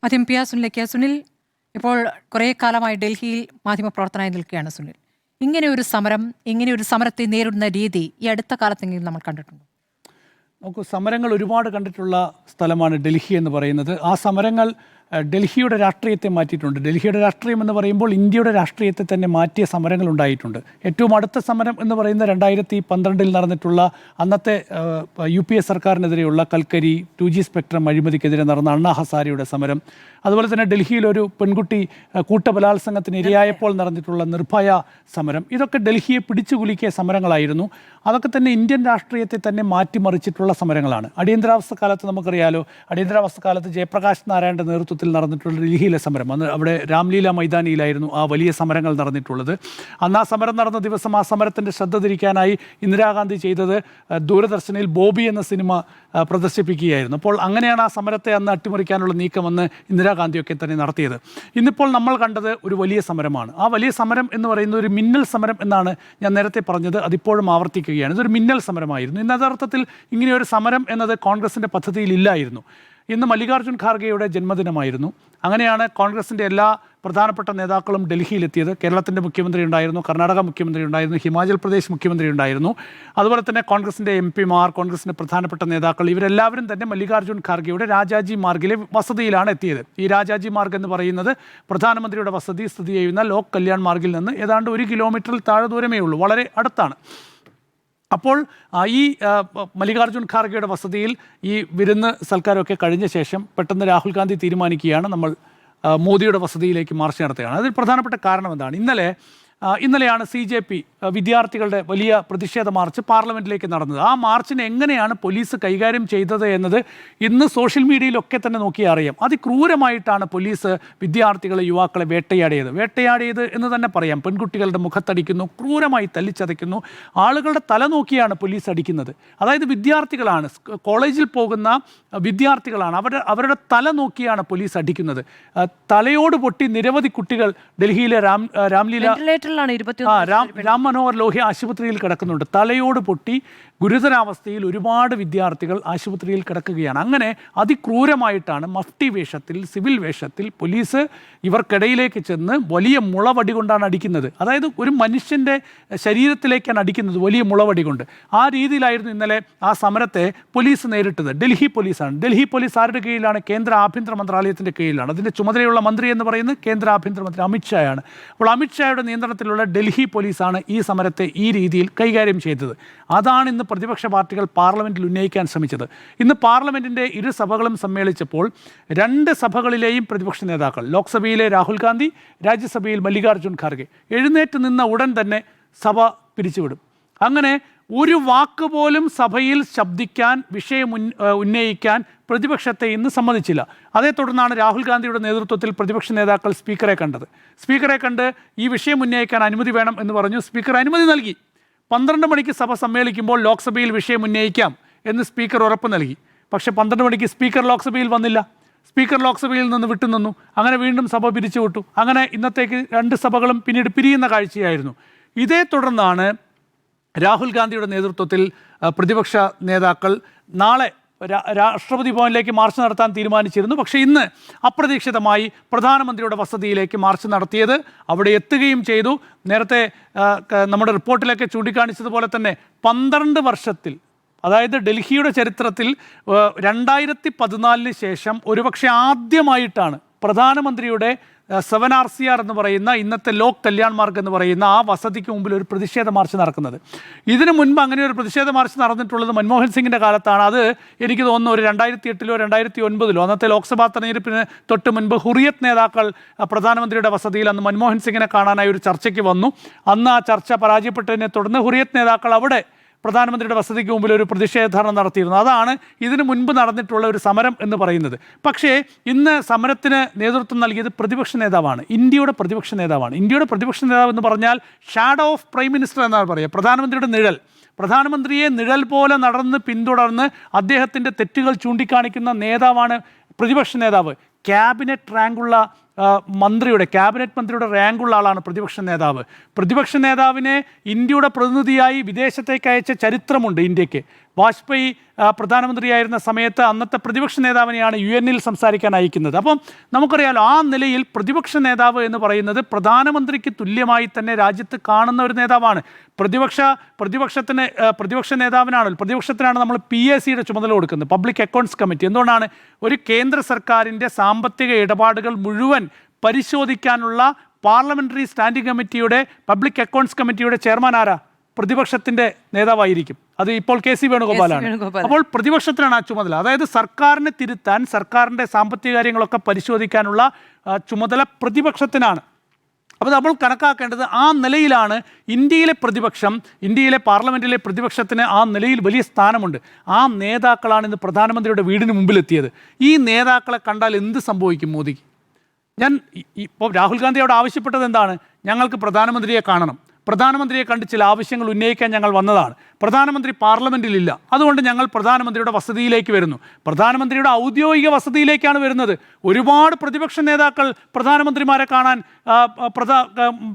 ആദ്യം P R സുനിലേക്ക്. Sunil, ഇപ്പോൾ കുറേ കാലമായി ഡൽഹിയിൽ മാധ്യമപ്രവർത്തനമായി നിൽക്കുകയാണ് സുനിൽ. ഇങ്ങനെ ഒരു സമരത്തെ നേരിടുന്ന രീതി ഈ അടുത്ത കാലത്തെങ്കിലും നമ്മൾ കണ്ടിട്ടുണ്ടോ? നമുക്ക് സമരങ്ങൾ ഒരുപാട് കണ്ടിട്ടുള്ള സ്ഥലമാണ് ഡൽഹി എന്ന് പറയുന്നത്. ആ സമരങ്ങൾ ഡൽഹിയുടെ രാഷ്ട്രീയത്തെ മാറ്റിയിട്ടുണ്ട്. ഡൽഹിയുടെ രാഷ്ട്രീയം എന്ന് പറയുമ്പോൾ ഇന്ത്യയുടെ രാഷ്ട്രീയത്തെ തന്നെ മാറ്റിയ സമരങ്ങൾ ഉണ്ടായിട്ടുണ്ട്. ഏറ്റവും അടുത്ത സമരം എന്ന് പറയുന്ന 2012 നടന്നിട്ടുള്ള അന്നത്തെ UPA സർക്കാരിനെതിരെയുള്ള കൽക്കരി 2G സ്പെക്ട്രം അഴിമതിക്കെതിരെ നടന്ന അണ്ണാ ഹസാരിയുടെ സമരം, അതുപോലെ തന്നെ ഡൽഹിയിലൊരു പെൺകുട്ടി കൂട്ടബലാത്സംഗത്തിന് ഇരയായപ്പോൾ നടന്നിട്ടുള്ള നിർഭയ സമരം, ഇതൊക്കെ ഡൽഹിയെ പിടിച്ചുകുലുക്കിയ സമരങ്ങളായിരുന്നു. അതൊക്കെ തന്നെ ഇന്ത്യൻ രാഷ്ട്രീയത്തെ തന്നെ മാറ്റിമറിച്ചിട്ടുള്ള സമരങ്ങളാണ്. അടിയന്തരാവസ്ഥ കാലത്ത് നമുക്കറിയാലോ, അടിയന്തരാവസ്ഥ കാലത്ത് ജയപ്രകാശ് നാരായണൻ്റെ നേതൃത്വത്തിൽ നടന്നിട്ടുള്ള ഡൽഹിയിലെ സമരം, അന്ന് അവിടെ രാംലീല മൈതാനിയിലായിരുന്നു ആ വലിയ സമരങ്ങൾ നടന്നിട്ടുള്ളത്. അന്ന് ആ സമരം നടന്ന ദിവസം ആ സമരത്തിൻ്റെ ശ്രദ്ധ തിരിക്കാനായി ഇന്ദിരാഗാന്ധി ചെയ്തത് ദൂരദർശനിൽ ബോബി എന്ന സിനിമ പ്രദർശിപ്പിക്കുകയായിരുന്നു. അപ്പോൾ അങ്ങനെയാണ് ആ സമരത്തെ അന്ന് അട്ടിമറിക്കാനുള്ള നീക്കം അന്ന് ഇന്ദിരാഗാന്ധിയൊക്കെ തന്നെ നടത്തിയത്. ഇന്നിപ്പോൾ നമ്മൾ കണ്ടത് ഒരു വലിയ സമരമാണ്. ആ വലിയ സമരം എന്ന് പറയുന്നത് ഒരു മിന്നൽ സമരം എന്നാണ് ഞാൻ നേരത്തെ പറഞ്ഞത്. അതിപ്പോഴും ആവർത്തിക്കുകയാണ്. ഇതൊരു മിന്നൽ സമരമായിരുന്നു. ഇന്ന് യഥാർത്ഥത്തിൽ ഇങ്ങനെയൊരു സമരം എന്നത് കോൺഗ്രസിൻ്റെ പദ്ധതിയിൽ ഇല്ലായിരുന്നു. ഇന്ന് മല്ലികാർജ്ജുൻ ഖാർഗെയുടെ ജന്മദിനമായിരുന്നു. അങ്ങനെയാണ് കോൺഗ്രസിൻ്റെ എല്ലാ പ്രധാനപ്പെട്ട നേതാക്കളും ഡൽഹിയിലെത്തിയത്. കേരളത്തിൻ്റെ മുഖ്യമന്ത്രി ഉണ്ടായിരുന്നു, കർണാടക മുഖ്യമന്ത്രി ഉണ്ടായിരുന്നു, ഹിമാചൽ പ്രദേശ് മുഖ്യമന്ത്രി ഉണ്ടായിരുന്നു, അതുപോലെ തന്നെ കോൺഗ്രസിൻ്റെ MP മാർ, കോൺഗ്രസിൻ്റെ പ്രധാനപ്പെട്ട നേതാക്കൾ, ഇവരെല്ലാവരും തന്നെ മല്ലികാർജ്ജുൻ ഖാർഗെയുടെ രാജാജി മാർഗിലെ വസതിയിലാണ് എത്തിയത്. ഈ രാജാജി മാർഗ് എന്ന് പറയുന്നത് പ്രധാനമന്ത്രിയുടെ വസതി സ്ഥിതി ചെയ്യുന്ന ലോക് കല്യാൺ മാർഗിൽ നിന്ന് ഏതാണ്ട് 1 കിലോമീറ്ററിൽ താഴെ ദൂരമേ ഉള്ളൂ, വളരെ അടുത്താണ്. അപ്പോൾ ഈ മല്ലികാർജ്ജുൻ ഖാർഗെയുടെ വസതിയിൽ ഈ വിരുന്ന് സൽക്കാരമൊക്കെ കഴിഞ്ഞ ശേഷം പെട്ടെന്ന് രാഹുൽ ഗാന്ധി തീരുമാനിക്കുകയാണ് നമ്മൾ മോദിയുടെ വസതിയിലേക്ക് മാർച്ച് നടത്തുകയാണ്. അതിൽ പ്രധാനപ്പെട്ട കാരണം എന്താണ്? ഇന്നലെയാണ് CJP വിദ്യാർത്ഥികളുടെ വലിയ പ്രതിഷേധ മാർച്ച് പാർലമെൻറ്റിലേക്ക് നടന്നത്. ആ മാർച്ചിനെ എങ്ങനെയാണ് പോലീസ് കൈകാര്യം ചെയ്തത് എന്നത് ഇന്ന് സോഷ്യൽ മീഡിയയിലൊക്കെ തന്നെ നോക്കിയാൽ അറിയാം. അതിക്രൂരമായിട്ടാണ് പോലീസ് വിദ്യാർത്ഥികളെ, യുവാക്കളെ വേട്ടയാടിയത് എന്ന് തന്നെ പറയാം. പെൺകുട്ടികളുടെ മുഖത്തടിക്കുന്നു, ക്രൂരമായി തല്ലിച്ചതയ്ക്കുന്നു, ആളുകളുടെ തല നോക്കിയാണ് പോലീസ് അടിക്കുന്നത്. അതായത് വിദ്യാർത്ഥികളാണ്, കോളേജിൽ പോകുന്ന വിദ്യാർത്ഥികളാണ്, അവരുടെ തല നോക്കിയാണ് പോലീസ് അടിക്കുന്നത്. തലയോട് പൊട്ടി നിരവധി കുട്ടികൾ ഡൽഹിയിലെ രാംലീല രാം മനോഹർ ലോഹ്യ ആശുപത്രിയിൽ കിടക്കുന്നുണ്ട്. തലയോട് പൊട്ടി ഗുരുതരാവസ്ഥയിൽ ഒരുപാട് വിദ്യാർത്ഥികൾ ആശുപത്രിയിൽ കിടക്കുകയാണ്. അങ്ങനെ അതിക്രൂരമായിട്ടാണ് മഫ്തി വേഷത്തിൽ, സിവിൽ വേഷത്തിൽ പോലീസ് ഇവർക്കിടയിലേക്ക് ചെന്ന് വലിയ മുളവടി കൊണ്ടാണ് അടിക്കുന്നത്. അതായത് ഒരു മനുഷ്യൻ്റെ ശരീരത്തിലേക്കാണ് അടിക്കുന്നത് വലിയ മുളവടി കൊണ്ട്. ആ രീതിയിലായിരുന്നു ഇന്നലെ ആ സമരത്തെ പോലീസ് നേരിട്ടത്. ഡൽഹി പോലീസാണ്. ഡൽഹി പോലീസ് ആരുടെ കീഴിലാണ്? കേന്ദ്ര ആഭ്യന്തര മന്ത്രാലയത്തിൻ്റെ കീഴിലാണ്. അതിൻ്റെ ചുമതലയുള്ള മന്ത്രി എന്ന് പറയുന്നത് കേന്ദ്ര ആഭ്യന്തരമന്ത്രി അമിത്ഷായാണ്. അപ്പോൾ അമിത്ഷായുടെ നിയന്ത്രണത്തിലുള്ള ഡൽഹി പോലീസാണ് ഈ സമരത്തെ ഈ രീതിയിൽ കൈകാര്യം ചെയ്തത്. അതാണ് ഇന്ന് പ്രതിപക്ഷ പാർട്ടികൾ പാർലമെൻറ്റിൽ ഉന്നയിക്കാൻ ശ്രമിച്ചത്. ഇന്ന് പാർലമെൻറ്റിൻ്റെ ഇരു സഭകളും സമ്മേളിച്ചപ്പോൾ 2 സഭകളിലെയും പ്രതിപക്ഷ നേതാക്കൾ, ലോക്സഭയിലെ രാഹുൽ ഗാന്ധി, രാജ്യസഭയിൽ മല്ലികാർജ്ജുൻ ഖാർഗെ, എഴുന്നേറ്റ് നിന്ന ഉടൻ തന്നെ സഭ പിരിച്ചുവിടും. അങ്ങനെ ഒരു വാക്ക് പോലും സഭയിൽ ശബ്ദിക്കാൻ, വിഷയം ഉന്നയിക്കാൻ പ്രതിപക്ഷത്തെ ഇന്ന് സമ്മതിച്ചില്ല. അതേ തുടർന്നാണ് രാഹുൽ ഗാന്ധിയുടെ നേതൃത്വത്തിൽ പ്രതിപക്ഷ നേതാക്കൾ സ്പീക്കറെ കണ്ട് ഈ വിഷയം ഉന്നയിക്കാൻ അനുമതി വേണം എന്ന് പറഞ്ഞു. സ്പീക്കർ അനുമതി നൽകി. 12 മണിക്ക് സഭ സമ്മേളിക്കുമ്പോൾ ലോക്സഭയിൽ വിഷയം ഉന്നയിക്കാം എന്ന് സ്പീക്കർ ഉറപ്പ് നൽകി. പക്ഷേ 12 മണിക്ക് സ്പീക്കർ ലോക്സഭയിൽ വന്നില്ല. സ്പീക്കർ ലോക്സഭയിൽ നിന്ന് വിട്ടുനിന്നു. അങ്ങനെ വീണ്ടും സഭ പിരിച്ചുവിട്ടു. അങ്ങനെ ഇന്നത്തേക്ക് 2 സഭകളും പിന്നീട് പിരിയുന്ന കാഴ്ചയായിരുന്നു. ഇതേ തുടർന്നാണ് രാഹുൽ ഗാന്ധിയുടെ നേതൃത്വത്തിൽ പ്രതിപക്ഷ നേതാക്കൾ നാളെ രാഷ്ട്രപതി ഭവനിലേക്ക് മാർച്ച് നടത്താൻ തീരുമാനിച്ചിരുന്നു. പക്ഷേ ഇന്ന് അപ്രതീക്ഷിതമായി പ്രധാനമന്ത്രിയുടെ വസതിയിലേക്ക് മാർച്ച് നടത്തിയത്. അവിടെ എത്തുകയും ചെയ്തു. നേരത്തെ നമ്മുടെ റിപ്പോർട്ടിലൊക്കെ ചൂണ്ടിക്കാണിച്ചതുപോലെ തന്നെ 12 വർഷത്തിൽ, അതായത് ഡൽഹിയുടെ ചരിത്രത്തിൽ 2014 ശേഷം ഒരുപക്ഷെ ആദ്യമായിട്ടാണ് പ്രധാനമന്ത്രിയുടെ 7RCR എന്ന് പറയുന്ന ഇന്നത്തെ ലോക് കല്യാൺ മാർഗ് എന്ന് പറയുന്ന ആ വസതിക്ക് മുമ്പിൽ ഒരു പ്രതിഷേധ മാർച്ച് നടക്കുന്നത്. ഇതിനു മുൻപ് അങ്ങനെ ഒരു പ്രതിഷേധ മാർച്ച് നടന്നിട്ടുള്ളത് മൻമോഹൻ സിംഗിൻ്റെ കാലത്താണ്. അത് എനിക്ക് തോന്നുന്നു ഒരു 2008-ലോ 2009-ലോ, അന്നത്തെ ലോക്സഭാ തെരഞ്ഞെടുപ്പിന് തൊട്ട് മുൻപ് ഹുറിയത്ത് നേതാക്കൾ പ്രധാനമന്ത്രിയുടെ വസതിയിൽ അന്ന് മൻമോഹൻ സിംഗിനെ കാണാനായി ഒരു ചർച്ചയ്ക്ക് വന്നു. അന്ന് ആ ചർച്ച പരാജയപ്പെട്ടതിനെ തുടർന്ന് ഹുറിയത്ത് നേതാക്കൾ അവിടെ പ്രധാനമന്ത്രിയുടെ വസതിക്ക് മുമ്പിൽ ഒരു പ്രതിഷേധ നടത്തിയിരുന്നു. അതാണ് ഇതിനു മുൻപ് നടന്നിട്ടുള്ള ഒരു സമരം എന്ന് പറയുന്നത്. പക്ഷേ ഇന്ന് സമരത്തിന് നേതൃത്വം നൽകിയത് പ്രതിപക്ഷ നേതാവാണ്, ഇന്ത്യയുടെ പ്രതിപക്ഷ നേതാവാണ്. ഇന്ത്യയുടെ പ്രതിപക്ഷ നേതാവ് എന്ന് പറഞ്ഞാൽ ഷാഡോ ഓഫ് പ്രൈം മിനിസ്റ്റർ എന്നാണ് പറയുക. പ്രധാനമന്ത്രിയുടെ നിഴൽ. പ്രധാനമന്ത്രിയെ നിഴൽ പോലെ നടന്ന് പിന്തുടർന്ന് അദ്ദേഹത്തിൻ്റെ തെറ്റുകൾ ചൂണ്ടിക്കാണിക്കുന്ന നേതാവാണ് പ്രതിപക്ഷ നേതാവ്. ക്യാബിനറ്റ് മന്ത്രിയുടെ റാങ്കുള്ള ആളാണ് പ്രതിപക്ഷ നേതാവ്. പ്രതിപക്ഷ നേതാവിനെ ഇന്ത്യയുടെ പ്രതിനിധിയായി വിദേശത്തേക്ക് അയച്ച ചരിത്രമുണ്ട് ഇന്ത്യക്ക്. വാജ്പേയി പ്രധാനമന്ത്രിയായിരുന്ന സമയത്ത് അന്നത്തെ പ്രതിപക്ഷ നേതാവിനെയാണ് UN-ൽ സംസാരിക്കാൻ അയക്കുന്നത്. അപ്പം നമുക്കറിയാലോ, ആ നിലയിൽ പ്രതിപക്ഷ നേതാവ് എന്ന് പറയുന്നത് പ്രധാനമന്ത്രിക്ക് തുല്യമായി തന്നെ രാജ്യത്ത് കാണുന്ന ഒരു നേതാവാണ്. പ്രതിപക്ഷ നേതാവിനാണ് നമ്മൾ PAC-യുടെ ചുമതല കൊടുക്കുന്നത്, പബ്ലിക് അക്കൗണ്ട്സ് കമ്മിറ്റി. എന്തുകൊണ്ടാണ്? ഒരു കേന്ദ്ര സർക്കാരിൻ്റെ സാമ്പത്തിക ഇടപാടുകൾ മുഴുവൻ പരിശോധിക്കാനുള്ള പാർലമെന്ററി സ്റ്റാൻഡിംഗ് കമ്മിറ്റിയുടെ പബ്ലിക് അക്കൗണ്ട്സ് കമ്മിറ്റിയുടെ ചെയർമാൻ ആരാ? പ്രതിപക്ഷത്തിന്റെ നേതാവായിരിക്കും. അത് ഇപ്പോൾ KC വേണുഗോപാലാണ്. അപ്പോൾ പ്രതിപക്ഷത്തിനാണ് ആ ചുമതല. അതായത് സർക്കാരിനെ തിരുത്താൻ, സർക്കാരിൻ്റെ സാമ്പത്തിക കാര്യങ്ങളൊക്കെ പരിശോധിക്കാനുള്ള ചുമതല പ്രതിപക്ഷത്തിനാണ്. അപ്പോൾ നമ്മൾ കണക്കാക്കേണ്ടത് ആ നിലയിലാണ് ഇന്ത്യയിലെ പാർലമെൻറ്റിലെ പ്രതിപക്ഷത്തിന് ആ നിലയിൽ വലിയ സ്ഥാനമുണ്ട്. ആ നേതാക്കളാണ് ഇന്ന് പ്രധാനമന്ത്രിയുടെ വീടിന് മുമ്പിലെത്തിയത്. ഈ നേതാക്കളെ കണ്ടാൽ എന്ത് സംഭവിക്കും മോദിക്ക്? ഇപ്പോൾ രാഹുൽ ഗാന്ധി അവിടെ ആവശ്യപ്പെട്ടത് എന്താണ്? ഞങ്ങൾക്ക് പ്രധാനമന്ത്രിയെ കാണണം, പ്രധാനമന്ത്രിയെ കണ്ട് ചില ആവശ്യങ്ങൾ ഉന്നയിക്കാൻ ഞങ്ങൾ വന്നതാണ്. പ്രധാനമന്ത്രി പാർലമെൻറ്റിലില്ല, അതുകൊണ്ട് ഞങ്ങൾ പ്രധാനമന്ത്രിയുടെ വസതിയിലേക്ക് വരുന്നു. പ്രധാനമന്ത്രിയുടെ ഔദ്യോഗിക വസതിയിലേക്കാണ് വരുന്നത്. ഒരുപാട് പ്രതിപക്ഷ നേതാക്കൾ പ്രധാനമന്ത്രിമാരെ കാണാൻ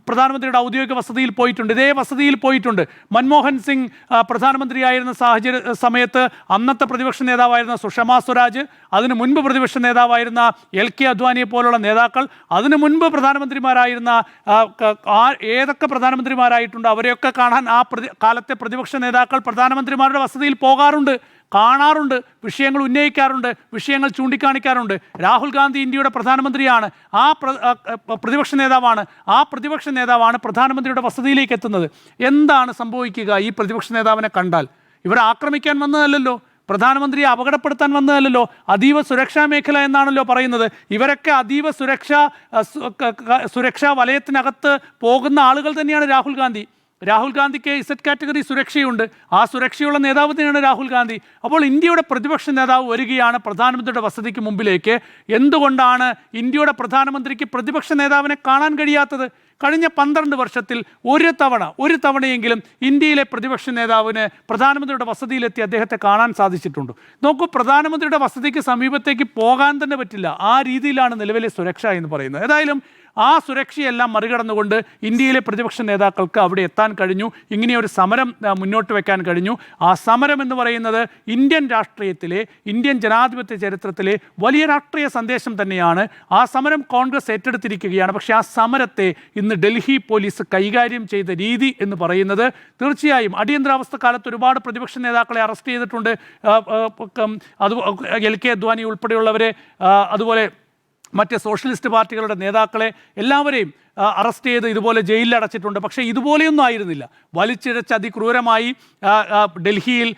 പ്രധാനമന്ത്രിയുടെ ഔദ്യോഗിക വസതിയിൽ പോയിട്ടുണ്ട്. ഇതേ വസതിയിൽ പോയിട്ടുണ്ട്. മൻമോഹൻ സിംഗ് പ്രധാനമന്ത്രിയായിരുന്ന സമയത്ത് അന്നത്തെ പ്രതിപക്ഷ നേതാവായിരുന്ന സുഷമ സ്വരാജ്, അതിനു മുൻപ് പ്രതിപക്ഷ നേതാവായിരുന്ന LK അദ്വാനിയെ പോലുള്ള നേതാക്കൾ, അതിനു മുൻപ് പ്രധാനമന്ത്രിമാരായിരുന്ന ഏതൊക്കെ പ്രധാനമന്ത്രിമാരായിട്ടുണ്ട് അവരെയൊക്കെ കാണാൻ ആ കാലത്തെ പ്രതിപക്ഷ നേതാക്കൾ പ്രധാനമന്ത്രിമാരുടെ വസതിയിൽ പോകാറുണ്ട്, കാണാറുണ്ട്, വിഷയങ്ങൾ ഉന്നയിക്കാറുണ്ട്, വിഷയങ്ങൾ ചൂണ്ടിക്കാണിക്കാറുണ്ട്. രാഹുൽ ഗാന്ധി ഇന്ത്യയുടെ പ്രധാനമന്ത്രിയാണ്, പ്രതിപക്ഷ നേതാവാണ് പ്രധാനമന്ത്രിയുടെ വസതിയിലേക്ക് എത്തുന്നത്. എന്താണ് സംഭവിക്കുക ഈ പ്രതിപക്ഷ നേതാവിനെ കണ്ടാൽ? ഇവർ ആക്രമിക്കാൻ വന്നതല്ലല്ലോ, പ്രധാനമന്ത്രിയെ അപകടപ്പെടുത്താൻ വന്നതല്ലല്ലോ, അതീവ സുരക്ഷാ മേഖല എന്നാണല്ലോ പറയുന്നത്. ഇവരൊക്കെ അതീവ സുരക്ഷാ വലയത്തിനകത്ത് പോകുന്ന ആളുകൾ തന്നെയാണ് രാഹുൽ ഗാന്ധി. രാഹുൽ ഗാന്ധിക്ക് Z കാറ്റഗറി സുരക്ഷയുണ്ട്. ആ സുരക്ഷയുള്ള നേതാവ് തന്നെയാണ് രാഹുൽ ഗാന്ധി. അപ്പോൾ ഇന്ത്യയുടെ പ്രതിപക്ഷ നേതാവ് വരികയാണ് പ്രധാനമന്ത്രിയുടെ വസതിക്ക് മുമ്പിലേക്ക്. എന്തുകൊണ്ടാണ് ഇന്ത്യയുടെ പ്രധാനമന്ത്രിക്ക് പ്രതിപക്ഷ നേതാവിനെ കാണാൻ കഴിയാത്തത്? കഴിഞ്ഞ 12 വർഷത്തിൽ ഒരു തവണയെങ്കിലും ഇന്ത്യയിലെ പ്രതിപക്ഷ നേതാവിന് പ്രധാനമന്ത്രിയുടെ വസതിയിലെത്തി അദ്ദേഹത്തെ കാണാൻ സാധിച്ചിട്ടുണ്ട്. നോക്കൂ, പ്രധാനമന്ത്രിയുടെ വസതിക്ക് സമീപത്തേക്ക് പോകാൻ തന്നെ പറ്റില്ല. ആ രീതിയിലാണ് നിലവിലെ സുരക്ഷ എന്ന് പറയുന്നത്. ഏതായാലും ആ സുരക്ഷയെല്ലാം മറികടന്നുകൊണ്ട് ഇന്ത്യയിലെ പ്രതിപക്ഷ നേതാക്കൾക്ക് അവിടെ എത്താൻ കഴിഞ്ഞു. ഇങ്ങനെയൊരു സമരം മുന്നോട്ട് വെക്കാൻ കഴിഞ്ഞു. ആ സമരം എന്ന് പറയുന്നത് ഇന്ത്യൻ ജനാധിപത്യ ചരിത്രത്തിലെ വലിയ രാഷ്ട്രീയ സന്ദേശം തന്നെയാണ്. ആ സമരം കോൺഗ്രസ് ഏറ്റെടുത്തിരിക്കുകയാണ്. പക്ഷേ ആ സമരത്തെ ഇന്ന് ഡൽഹി പോലീസ് കൈകാര്യം ചെയ്ത രീതി എന്ന് പറയുന്നത് തീർച്ചയായും അടിയന്തരാവസ്ഥ കാലത്ത് ഒരുപാട് പ്രതിപക്ഷ നേതാക്കളെ അറസ്റ്റ് ചെയ്തിട്ടുണ്ട്. അത് LK അദ്വാനി ഉൾപ്പെടെയുള്ളവരെ, അതുപോലെ മറ്റ് സോഷ്യലിസ്റ്റ് പാർട്ടികളുടെ നേതാക്കളെ എല്ലാവരെയും അറസ്റ്റ് ചെയ്ത് ഇതുപോലെ ജയിലിൽ അടച്ചിട്ടുണ്ട്. പക്ഷേ ഇതുപോലെയൊന്നും ആയിരുന്നില്ല. വലിച്ചിഴച്ച് അതിക്രൂരമായി ഡൽഹിയിൽ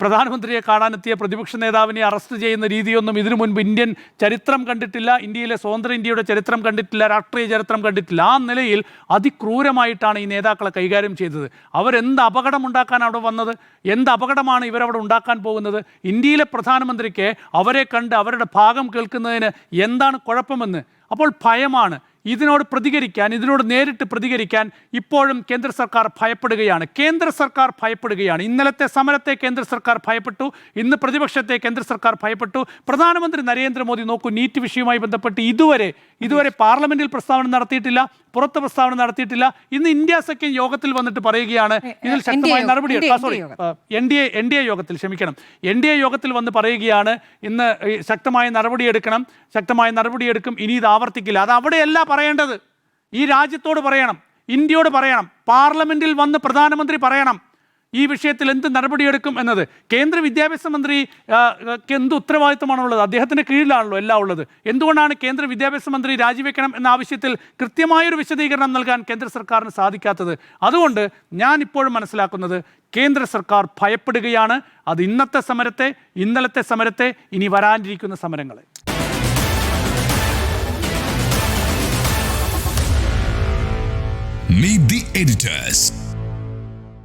പ്രധാനമന്ത്രിയെ കാണാനെത്തിയ പ്രതിപക്ഷ നേതാവിനെ അറസ്റ്റ് ചെയ്യുന്ന രീതിയൊന്നും ഇതിനു മുൻപ് ഇന്ത്യൻ ചരിത്രം കണ്ടിട്ടില്ല. ഇന്ത്യയിലെ സ്വതന്ത്ര ഇന്ത്യയുടെ ചരിത്രം കണ്ടിട്ടില്ല, രാഷ്ട്രീയ ചരിത്രം കണ്ടിട്ടില്ല. ആ നിലയിൽ അതിക്രൂരമായിട്ടാണ് ഈ നേതാക്കളെ കൈകാര്യം ചെയ്തത്. അവരെന്ത് അപകടം ഉണ്ടാക്കാൻ അവിടെ വന്നത്? എന്ത് അപകടമാണ് ഇവരവിടെ ഉണ്ടാക്കാൻ പോകുന്നത്? ഇന്ത്യയിലെ പ്രധാനമന്ത്രിക്ക് അവരെ കണ്ട് അവരുടെ ഭാഗം കേൾക്കുന്നതിന് എന്താണ് കുഴപ്പമെന്ന് അപ്പോൾ ഭയമാണ്. ഇതിനോട് നേരിട്ട് പ്രതികരിക്കാൻ ഇപ്പോഴും കേന്ദ്ര സർക്കാർ ഭയപ്പെടുകയാണ്. ഇന്നലത്തെ സമരത്തെ കേന്ദ്ര സർക്കാർ ഭയപ്പെട്ടു, ഇന്ന് പ്രതിപക്ഷത്തെ കേന്ദ്ര സർക്കാർ ഭയപ്പെട്ടു. പ്രധാനമന്ത്രി നരേന്ദ്രമോദി നോക്കൂ, നീറ്റ് വിഷയവുമായി ബന്ധപ്പെട്ട് ഇതുവരെ പാർലമെന്റിൽ പ്രസ്താവന നടത്തിയിട്ടില്ല, പുറത്ത് പ്രസ്താവന നടത്തിയിട്ടില്ല. ഇന്ന് ഇന്ത്യ സഖ്യം യോഗത്തിൽ വന്നിട്ട് പറയുകയാണ് ഇതിൽ ശക്തമായ NDA യോഗത്തിൽ വന്ന് പറയുകയാണ് ഇന്ന് ശക്തമായ നടപടിയെടുക്കും, ഇനി ഇത് ആവർത്തിക്കില്ല. അത് അവിടെയല്ല പറയേണ്ടത്, ഈ രാജ്യത്തോട് പറയണം, ഇന്ത്യയോട് പറയണം, പാർലമെന്റിൽ വന്ന് പ്രധാനമന്ത്രി പറയണം ഈ വിഷയത്തിൽ എന്ത് നടപടിയെടുക്കും എന്നത്. കേന്ദ്ര വിദ്യാഭ്യാസ മന്ത്രിക്ക് എന്ത് ഉത്തരവാദിത്തമാണുള്ളത്? അദ്ദേഹത്തിൻ്റെ കീഴിലാണല്ലോ എല്ലാം ഉള്ളത്. എന്തുകൊണ്ടാണ് കേന്ദ്ര വിദ്യാഭ്യാസ മന്ത്രി രാജിവെക്കണം എന്ന ആവശ്യത്തിൽ കൃത്യമായൊരു വിശദീകരണം നൽകാൻ കേന്ദ്ര സർക്കാരിന് സാധിക്കാത്തത്? അതുകൊണ്ട് ഞാൻ ഇപ്പോഴും മനസ്സിലാക്കുന്നത് കേന്ദ്ര സർക്കാർ ഭയപ്പെടുകയാണ്. അത് ഇന്നലത്തെ സമരത്തെ ഇനി വരാനിരിക്കുന്ന സമരങ്ങളെ. Meet the editors.